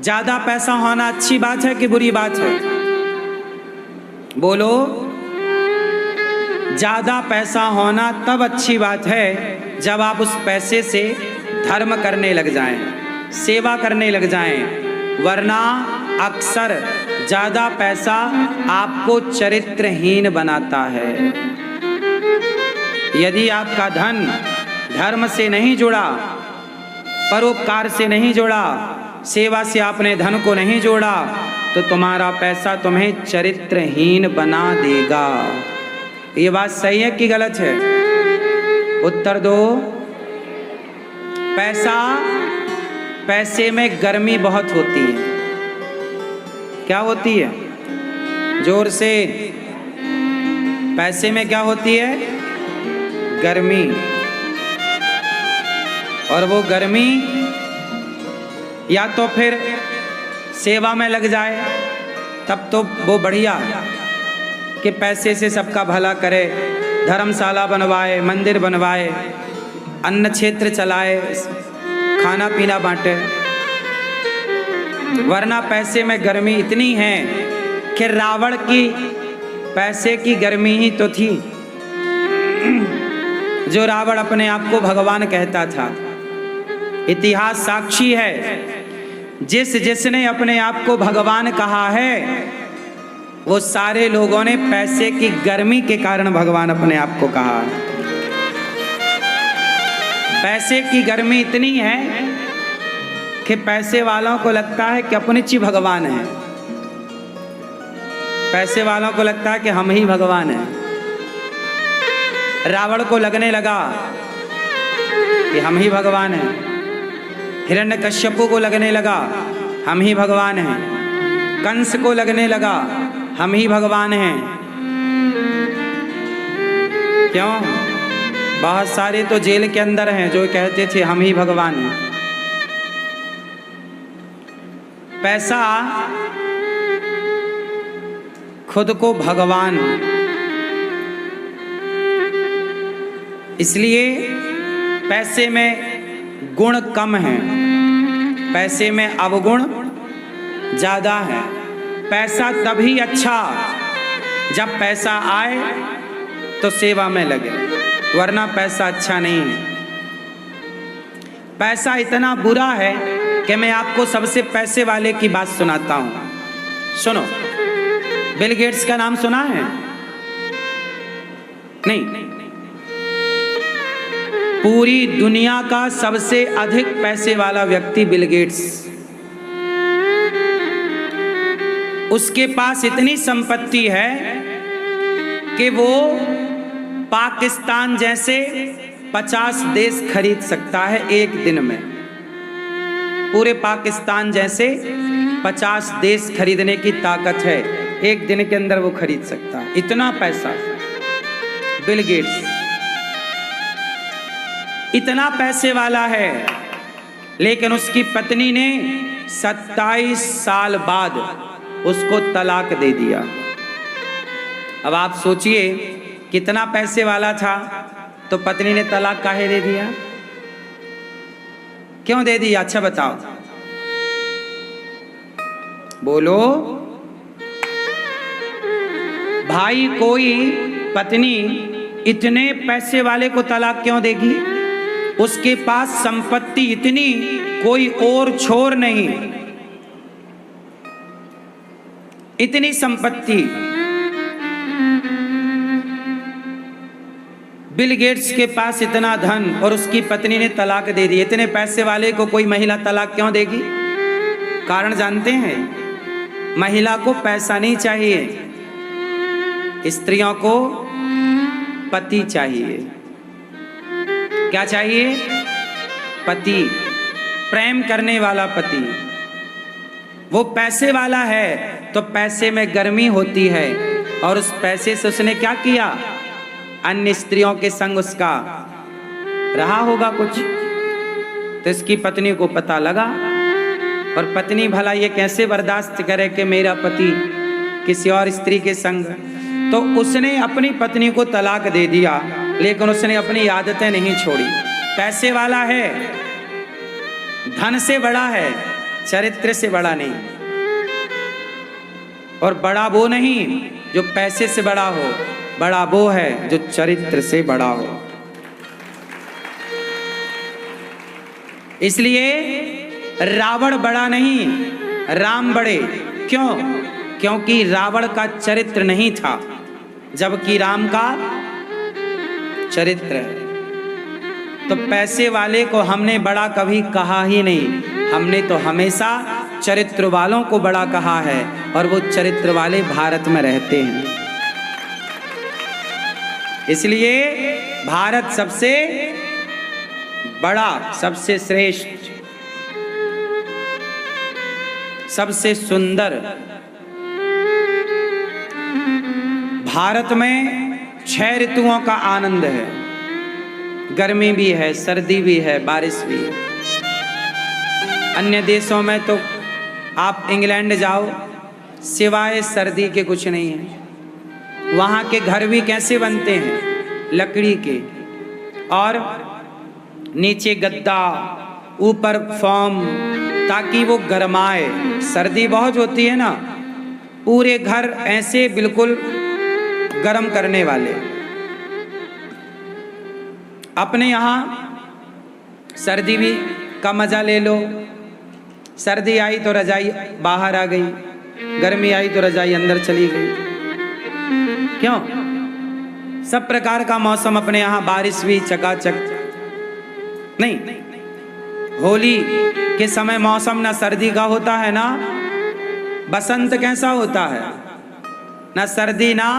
ज्यादा पैसा होना अच्छी बात है कि बुरी बात है? बोलो। ज्यादा पैसा होना तब अच्छी बात है जब आप उस पैसे से धर्म करने लग जाएं, सेवा करने लग जाएं, वरना अक्सर ज्यादा पैसा आपको चरित्रहीन बनाता है। यदि आपका धन धर्म से नहीं जुड़ा, परोपकार से नहीं जुड़ा, सेवा से आपने धन को नहीं जोड़ा, तो तुम्हारा पैसा तुम्हें चरित्रहीन बना देगा। ये बात सही है कि गलत है? उत्तर दो। पैसे में गर्मी बहुत होती है। क्या होती है? जोर से। पैसे में क्या होती है? गर्मी। और वो गर्मी या तो फिर सेवा में लग जाए, तब तो वो बढ़िया कि पैसे से सबका भला करे, धर्मशाला बनवाए, मंदिर बनवाए, अन्न क्षेत्र चलाए, खाना पीना बांटे। वरना पैसे में गर्मी इतनी है कि रावण की पैसे की गर्मी ही तो थी, जो रावण अपने आप को भगवान कहता था। इतिहास साक्षी है, जिसने अपने आप को भगवान कहा है, वो सारे लोगों ने पैसे की गर्मी के कारण भगवान अपने आप को कहा है। पैसे की गर्मी इतनी है कि पैसे वालों को लगता है कि अपने ही भगवान है। पैसे वालों को लगता है कि हम ही भगवान हैं। रावण को लगने लगा कि हम ही भगवान हैं। हिरण्यकश्यप को लगने लगा हम ही भगवान हैं। कंस को लगने लगा हम ही भगवान हैं। क्यों? बहुत सारे तो जेल के अंदर हैं जो कहते थे हम ही भगवान हैं। पैसा खुद को भगवान, इसलिए पैसे में गुण कम है, पैसे में अवगुण ज्यादा है। पैसा तभी अच्छा जब पैसा आए तो सेवा में लगे, वरना पैसा अच्छा नहीं है। पैसा इतना बुरा है कि मैं आपको सबसे पैसे वाले की बात सुनाता हूं। सुनो। बिल गेट्स का नाम सुना है? नहीं। पूरी दुनिया का सबसे अधिक पैसे वाला व्यक्ति बिल गेट्स। उसके पास इतनी संपत्ति है कि वो पाकिस्तान जैसे 50 देश खरीद सकता है एक दिन में। पूरे पाकिस्तान जैसे 50 देश खरीदने की ताकत है, एक दिन के अंदर वो खरीद सकता है। इतना पैसा बिल गेट्स, इतना पैसे वाला है। लेकिन उसकी पत्नी ने 27 साल बाद उसको तलाक दे दिया। अब आप सोचिए कितना पैसे वाला था तो पत्नी ने तलाक काहे दे दिया? क्यों दे दिया? अच्छा बताओ, बोलो भाई। कोई पत्नी इतने पैसे वाले को तलाक क्यों देगी? उसके पास संपत्ति इतनी कोई और छोर नहीं, इतनी संपत्ति। बिल गेट्स के पास इतना धन और उसकी पत्नी ने तलाक दे दी। इतने पैसे वाले को कोई महिला तलाक क्यों देगी? कारण जानते हैं? महिला को पैसा नहीं चाहिए, स्त्रियों को पति चाहिए। क्या चाहिए? पति, प्रेम करने वाला पति। वो पैसे वाला है तो पैसे में गर्मी होती है, और उस पैसे से उसने क्या किया? अन्य स्त्रियों के संग उसका रहा होगा कुछ, तो इसकी पत्नी को पता लगा। और पत्नी भला ये कैसे बर्दाश्त करे कि मेरा पति किसी और स्त्री के संग, तो उसने अपनी पत्नी को तलाक दे दिया। लेकिन उसने अपनी आदतें नहीं छोड़ी। पैसे वाला है, धन से बड़ा है, चरित्र से बड़ा नहीं। और बड़ा वो नहीं जो पैसे से बड़ा हो, बड़ा वो है जो चरित्र से बड़ा हो। इसलिए रावण बड़ा नहीं, राम बड़े। क्यों? क्योंकि रावण का चरित्र नहीं था, जबकि राम का चरित्र है। तो पैसे वाले को हमने बड़ा कभी कहा ही नहीं, हमने तो हमेशा चरित्र वालों को बड़ा कहा है, और वो चरित्र वाले भारत में रहते हैं। इसलिए भारत सबसे बड़ा, सबसे श्रेष्ठ, सबसे सुंदर। भारत में 6 ऋतुओं का आनंद है। गर्मी भी है, सर्दी भी है, बारिश भी है। अन्य देशों में तो आप इंग्लैंड जाओ, सिवाय सर्दी के कुछ नहीं है। वहाँ के घर भी कैसे बनते हैं? लकड़ी के, और नीचे गद्दा, ऊपर फोम, ताकि वो गरमाए। सर्दी बहुत होती है ना, पूरे घर ऐसे बिल्कुल गर्म करने वाले। अपने यहाँ सर्दी भी का मजा ले लो। सर्दी आई तो रजाई बाहर आ गई, गर्मी आई तो रजाई अंदर चली गई। क्यों? सब प्रकार का मौसम अपने यहाँ, बारिश भी चकाचक नहीं। होली के समय मौसम ना सर्दी का होता है, ना बसंत कैसा होता है, ना सर्दी, ना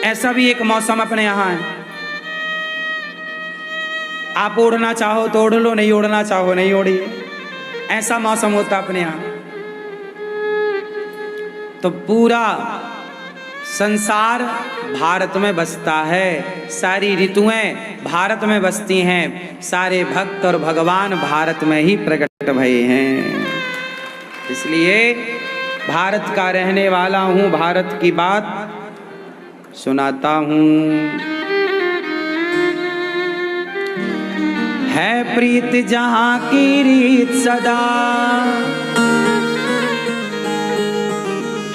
ऐसा भी एक मौसम अपने यहाँ है। आप ओढ़ना चाहो तो ओढ़ लो, नहीं ओढ़ना चाहो नहीं ओढ़िए, ऐसा मौसम होता अपने यहाँ। तो पूरा संसार भारत में बसता है, सारी ऋतुएं भारत में बसती हैं, सारे भक्त और भगवान भारत में ही प्रकट भये हैं। इसलिए भारत का रहने वाला हूँ, भारत की बात सुनाता हूँ। है प्रीत जहाँ की रीत सदा,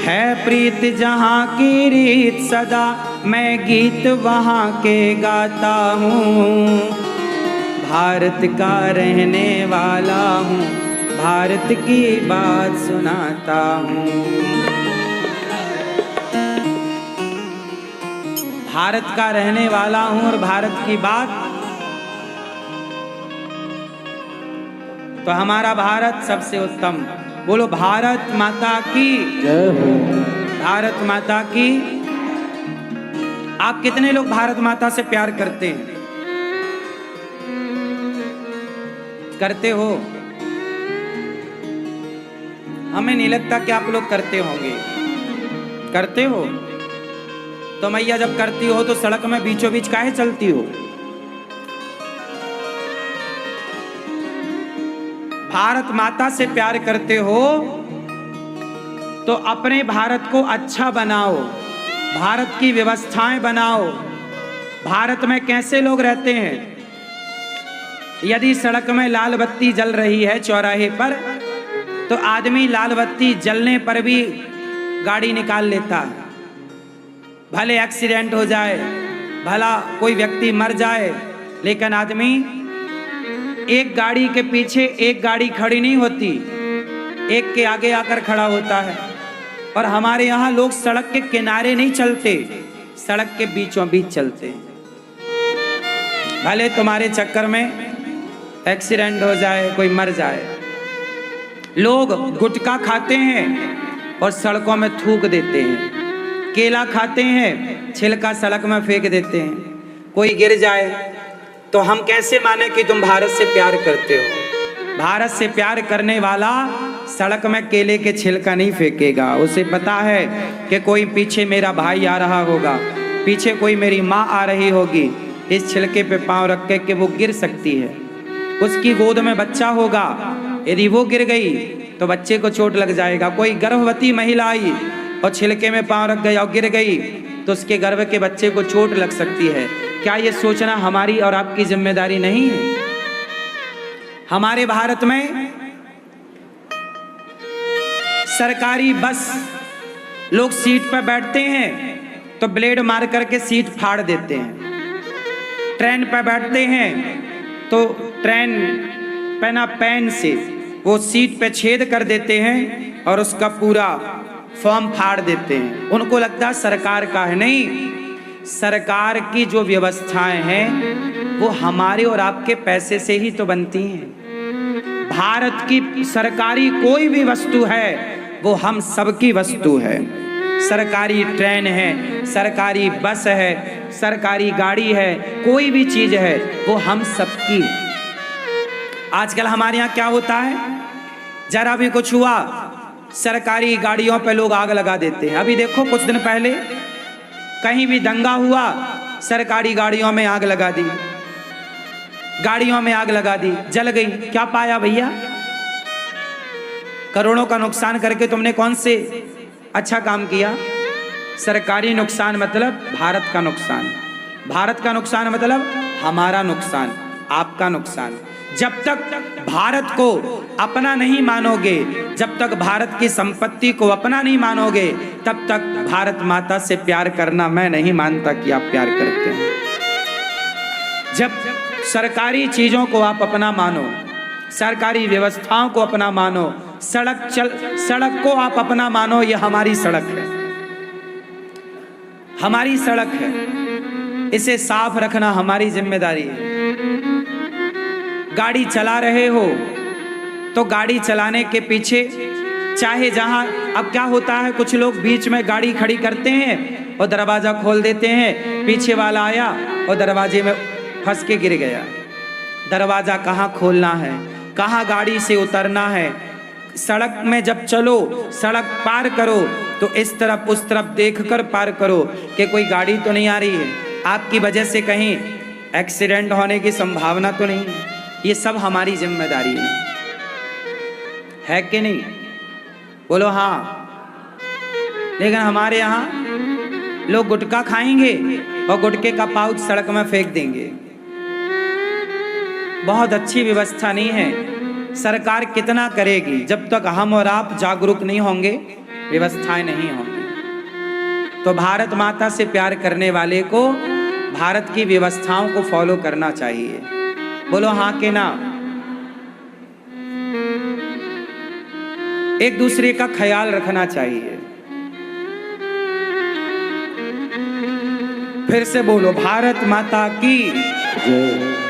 है प्रीत जहाँ की रीत सदा, मैं गीत वहाँ के गाता हूँ। भारत का रहने वाला हूँ, भारत की बात सुनाता हूँ। भारत का रहने वाला हूँ और भारत की बात। तो हमारा भारत सबसे उत्तम। बोलो भारत माता की जय हो। भारत माता की। आप कितने लोग भारत माता से प्यार करते हैं? करते हो? हमें नहीं लगता कि आप लोग करते होंगे। करते हो? तो मैया जब करती हो तो सड़क में बीचों बीच काहे चलती हो? भारत माता से प्यार करते हो तो अपने भारत को अच्छा बनाओ, भारत की व्यवस्थाएं बनाओ। भारत में कैसे लोग रहते हैं? यदि सड़क में लाल बत्ती जल रही है चौराहे पर, तो आदमी लाल बत्ती जलने पर भी गाड़ी निकाल लेता है। भले एक्सीडेंट हो जाए, भला कोई व्यक्ति मर जाए, लेकिन आदमी एक गाड़ी के पीछे एक गाड़ी खड़ी नहीं होती, एक के आगे आकर खड़ा होता है। और हमारे यहाँ लोग सड़क के किनारे नहीं चलते, सड़क के बीचों बीच चलते हैं। भले तुम्हारे चक्कर में एक्सीडेंट हो जाए, कोई मर जाए। लोग गुटखा खाते हैं और सड़कों में थूक देते हैं, केला खाते हैं, छिलका सड़क में फेंक देते हैं। कोई गिर जाए तो हम कैसे माने कि तुम भारत से प्यार करते हो? भारत से प्यार करने वाला सड़क में केले के छिलका नहीं फेंकेगा। उसे पता है कि कोई पीछे मेरा भाई आ रहा होगा, पीछे कोई मेरी माँ आ रही होगी, इस छिलके पे पांव रख के कि वो गिर सकती है। उसकी गोद में बच्चा होगा, यदि वो गिर गई तो बच्चे को चोट लग जाएगा। कोई गर्भवती महिला आई और छिलके में पांव रख गई और गिर गई तो उसके गर्भ के बच्चे को चोट लग सकती है। क्या ये सोचना हमारी और आपकी जिम्मेदारी नहीं है? हमारे भारत में सरकारी बस, लोग सीट पर बैठते हैं तो ब्लेड मार करके सीट फाड़ देते हैं। ट्रेन पर बैठते हैं तो ट्रेन पेन से वो सीट पे छेद कर देते हैं और उसका पूरा फॉर्म फाड़ देते हैं। उनको लगता है सरकार का है। नहीं, सरकार की जो व्यवस्थाएं हैं वो हमारे और आपके पैसे से ही तो बनती हैं। भारत की सरकारी कोई भी वस्तु है वो हम सबकी वस्तु है। सरकारी ट्रेन है, सरकारी बस है, सरकारी गाड़ी है, कोई भी चीज है वो हम सबकी। आजकल हमारे यहाँ क्या होता है, जरा भी कुछ हुआ सरकारी गाड़ियों पे लोग आग लगा देते हैं। अभी देखो कुछ दिन पहले कहीं भी दंगा हुआ, सरकारी गाड़ियों में आग लगा दी, गाड़ियों में आग लगा दी, जल गई। क्या पाया भैया? करोड़ों का नुकसान करके तुमने कौन से अच्छा काम किया? सरकारी नुकसान मतलब भारत का नुकसान, भारत का नुकसान मतलब हमारा नुकसान, आपका नुकसान। जब तक भारत को अपना नहीं मानोगे, जब तक भारत की संपत्ति को अपना नहीं मानोगे, तब तक भारत माता से प्यार करना मैं नहीं मानता कि आप प्यार करते हैं। जब सरकारी चीजों को आप अपना मानो, सरकारी व्यवस्थाओं को अपना मानो, सड़क को आप अपना मानो, ये हमारी सड़क है, हमारी सड़क है, इसे साफ रखना हमारी जिम्मेदारी है। गाड़ी चला रहे हो तो गाड़ी चलाने के पीछे चाहे जहां, अब क्या होता है कुछ लोग बीच में गाड़ी खड़ी करते हैं और दरवाजा खोल देते हैं, पीछे वाला आया और दरवाजे में फंस के गिर गया। दरवाजा कहाँ खोलना है, कहाँ गाड़ी से उतरना है। सड़क में जब चलो, सड़क पार करो तो इस तरफ उस तरफ देखकर पार करो कि कोई गाड़ी तो नहीं आ रही है, आपकी वजह से कहीं एक्सीडेंट होने की संभावना तो नहीं है। ये सब हमारी जिम्मेदारी है कि नहीं? बोलो हाँ। लेकिन हमारे यहाँ लोग गुटखा खाएंगे और गुटखे का पाउच सड़क में फेंक देंगे। बहुत अच्छी व्यवस्था नहीं है। सरकार कितना करेगी, जब तक हम और आप जागरूक नहीं होंगे व्यवस्थाएं नहीं होंगी। तो भारत माता से प्यार करने वाले को भारत की व्यवस्थाओं को फॉलो करना चाहिए। बोलो हाँ के ना। एक दूसरे का ख्याल रखना चाहिए। फिर से बोलो, भारत माता की जय।